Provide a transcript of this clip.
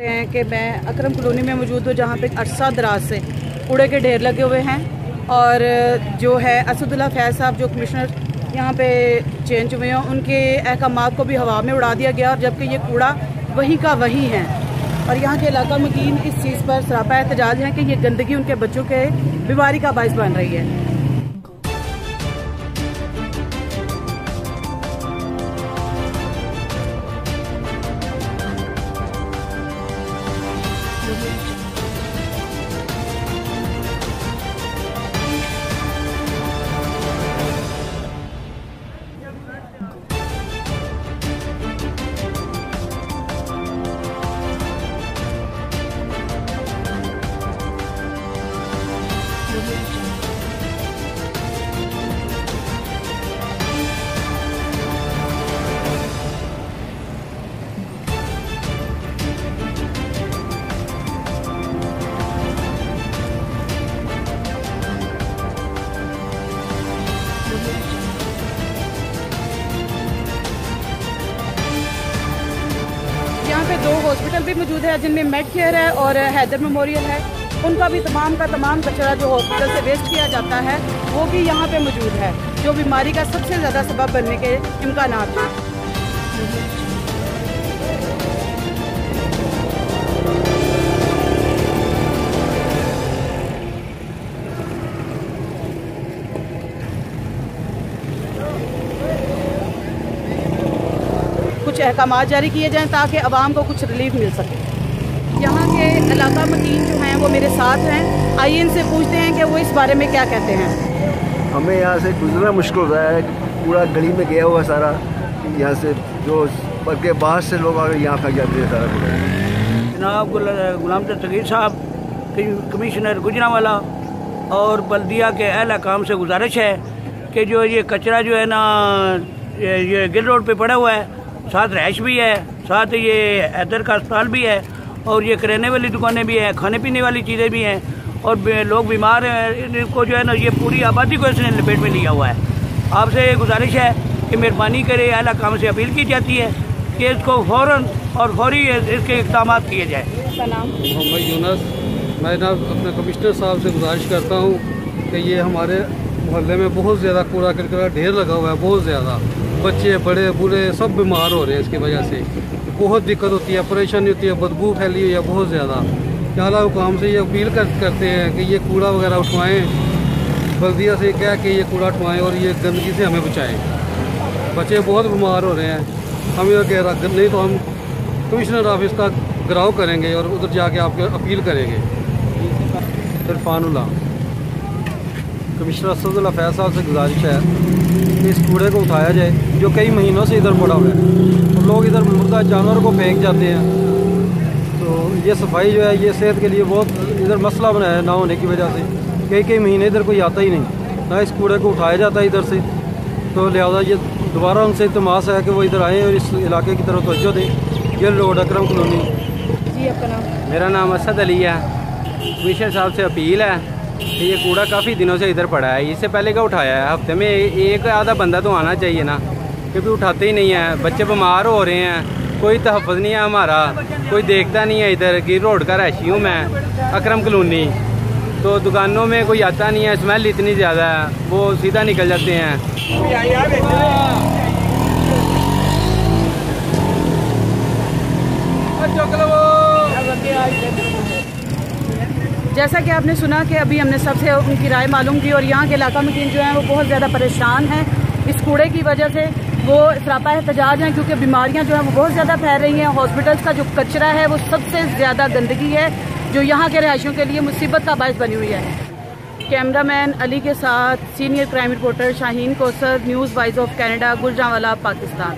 हैं कि मैं अकरम कॉलोनी में मौजूद हूँ, जहाँ पे अरसा दराज से कूड़े के ढेर लगे हुए हैं और जो है असदुल्ला फैज़ साहब जो कमिश्नर यहाँ पे चेंज हुए हैं, उनके अहकामात को भी हवा में उड़ा दिया गया, और जबकि ये कूड़ा वही का वही है। और यहाँ के इलाका मुकीम इस चीज़ पर सरापा एहतजाज है कि ये गंदगी उनके बच्चों के बीमारी का बाइस बन रही है। यहाँ पे 2 हॉस्पिटल भी मौजूद है, जिनमें मेड केयर है और हैदर मेमोरियल है। उनका भी तमाम का तमाम कचरा जो हॉस्पिटल से वेस्ट किया जाता है वो भी यहाँ पे मौजूद है, जो बीमारी का सबसे ज़्यादा सबब बनने के इम्कानात हैं। कुछ अहकामात जारी किए जाएं ताकि आवाम को कुछ रिलीफ मिल सके। यहाँ के इलाका मकीन जो हैं वो मेरे साथ हैं, आइए इनसे पूछते हैं कि वो इस बारे में क्या कहते हैं। हमें यहाँ से गुजरना मुश्किल हो रहा है, पूरा गली में गया हुआ सारा, यहाँ से जो बल्कि बाहर से लोग आकर यहाँ फंस जाते हैं सारा। जनाब गुलाम तकीर साहब कमिश्नर गुजरांवाला और बल्दिया के अहल काम से गुजारिश है कि जो ये कचरा जो है ना ये गिल रोड पे पड़ा हुआ है, साथ रैश भी है, साथ ये हैदर का अस्पताल भी है, और ये किराने वाली दुकानें भी हैं, खाने पीने वाली चीज़ें भी हैं, और लोग बीमार हैं। इनको जो है ना ये पूरी आबादी को इसने लपेट में लिया हुआ है। आपसे ये गुजारिश है कि मेहरबानी करे, आला काम से अपील की जाती है कि इसको फ़ौरन और फौरी इसके इक़दाम किए जाए। मोहम्मद यूनुस, मैं ना अपने कमिश्नर साहब से गुजारिश करता हूँ कि ये हमारे मोहल्ले में बहुत ज़्यादा कूड़ा करकट ढेर लगा हुआ है, बहुत ज़्यादा बच्चे बड़े बूढ़े सब बीमार हो रहे हैं। इसकी वजह से बहुत दिक्कत होती है, परेशानी होती है, बदबू फैली हुई है बहुत ज़्यादा। आला हुकाम से ये अपील करते हैं कि ये कूड़ा वगैरह उठवाएँ, बल्दिया से कह के ये कूड़ा उठवाएँ और ये गंदगी से हमें बचाएँ। बच्चे बहुत बीमार हो रहे हैं। हम ये कह रहा नहीं तो हम कमिश्नर ऑफिस का घेराव करेंगे और उधर जाके आपके अपील करेंगे। इरफानुल्लाह, कमिश्नर असदुल्ला फैज़ साहब से गुजारिश है कि इस कूड़े को उठाया जाए जो कई महीनों से इधर पड़ा हुआ है, और लोग इधर मुर्दा जानवरों को फेंक जाते हैं। तो ये सफाई जो है ये सेहत के लिए बहुत इधर मसला बना है, ना होने की वजह से कई महीने इधर कोई आता ही नहीं, ना इस कूड़े को उठाया जाता है इधर से। तो लिहाजा ये दोबारा उनसे इल्तिमास है कि वो इधर आएँ और इस इलाके की तरफ तवज्जो दें। गिल रोड अकरम कॉलोनी। जी, आपका नाम? मेरा नाम असद अली है। कमिश्नर साहब से अपील है कि ये कूड़ा काफ़ी दिनों से इधर पड़ा है, इससे पहले का उठाया है, हफ्ते में एक आधा बंदा तो आना चाहिए ना, क्योंकि उठाते ही नहीं है। बच्चे बीमार हो रहे हैं, कोई तहफ़्फ़ुज़ नहीं है हमारा, कोई देखता नहीं है। इधर गिल रोड का रहायशी हूँ मैं, अकरम कॉलोनी, तो दुकानों में कोई आता नहीं है, स्मेल इतनी ज़्यादा है, वो सीधा निकल जाते हैं। जैसा कि आपने सुना कि अभी हमने सबसे उनकी राय मालूम की, और यहाँ के इलाका मकीन जो हैं वो बहुत ज़्यादा परेशान हैं इस कूड़े की वजह से। वो सरापा एहतजाज हैं क्योंकि बीमारियाँ जो हैं वो बहुत ज़्यादा फैल रही हैं। हॉस्पिटल्स का जो कचरा है वो सबसे ज़्यादा गंदगी है, जो यहाँ के रहायशियों के लिए मुसीबत का बायस बनी हुई है। कैमरामैन अली के साथ senior crime reporter Shaheen Kausar, news voice of Canada, Gujranwala, Pakistan.